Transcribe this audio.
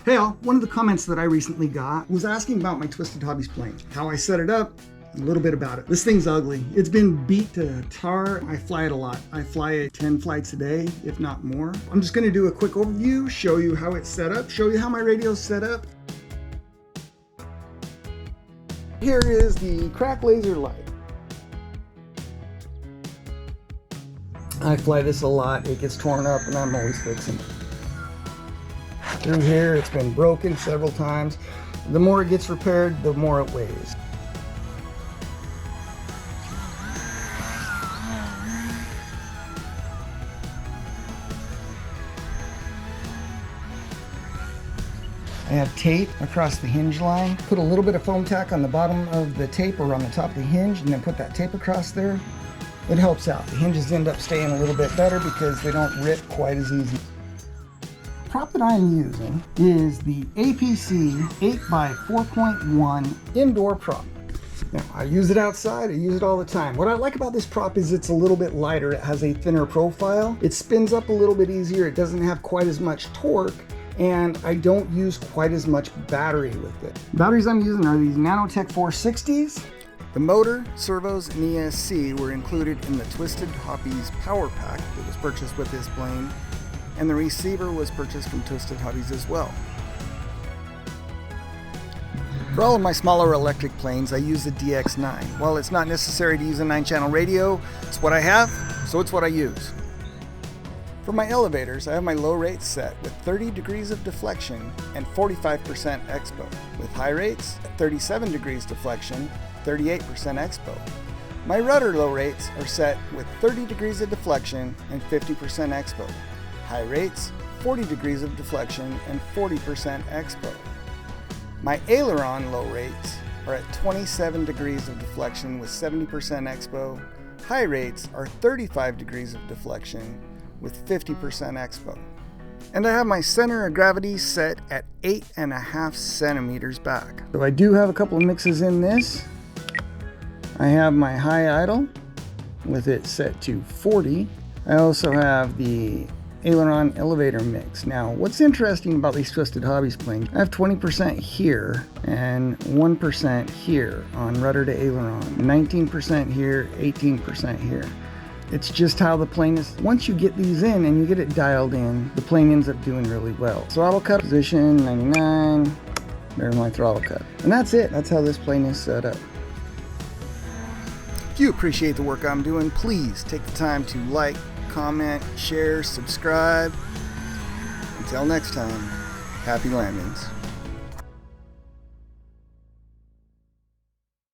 Hey all, one of the comments that I recently got was asking about my Twisted Hobbies plane, how I set it up, a little bit about it. This thing's ugly. It's been beat to tar. I fly it a lot. I fly it 10 flights a day, if not more. I'm just gonna do a quick overview, show you how it's set up, show you how my radio's set up. Here is the cracked Laser Lite. I fly this a lot. It gets torn up and I'm always fixing it. Through here, it's been broken several times. The more it gets repaired, the more it weighs. I have tape across the hinge line. Put a little bit of foam tack on the bottom of the tape or on the top of the hinge, and then put that tape across there. It helps out. The hinges end up staying a little bit better because they don't rip quite as easy. The prop that I'm using is the APC 8x4.1 indoor prop. Now, I use it outside, I use it all the time. What I like about this prop is it's a little bit lighter. It has a thinner profile. It spins up a little bit easier. It doesn't have quite as much torque, and I don't use quite as much battery with it. The batteries I'm using are these Nanotech 460s. The motor, servos, and ESC were included in the Twisted Hobbies power pack that was purchased with this plane, and the receiver was purchased from Twisted Hobbies as well. For all of my smaller electric planes, I use the DX9. While it's not necessary to use a 9-channel radio, it's what I have, so it's what I use. For my elevators, I have my low rates set with 30 degrees of deflection and 45% expo. With high rates, at 37 degrees deflection, 38% expo. My rudder low rates are set with 30 degrees of deflection and 50% expo. High rates, 40 degrees of deflection and 40% expo. My aileron low rates are at 27 degrees of deflection with 70% expo. High rates are 35 degrees of deflection with 50% expo. And I have my center of gravity set at 8.5 centimeters back. So I do have a couple of mixes in this. I have my high idle with it set to 40. I also have the aileron elevator mix. Now, what's interesting about these Twisted Hobbies planes, I have 20% here and 1% here on rudder to aileron, 19% here, 18% here. It's just how the plane is. Once you get these in and you get it dialed in, the plane ends up doing really well. Throttle cut position 99, there's my throttle cut. And that's it, that's how this plane is set up. If you appreciate the work I'm doing, please take the time to like, comment, share, subscribe. Until next time, happy landings.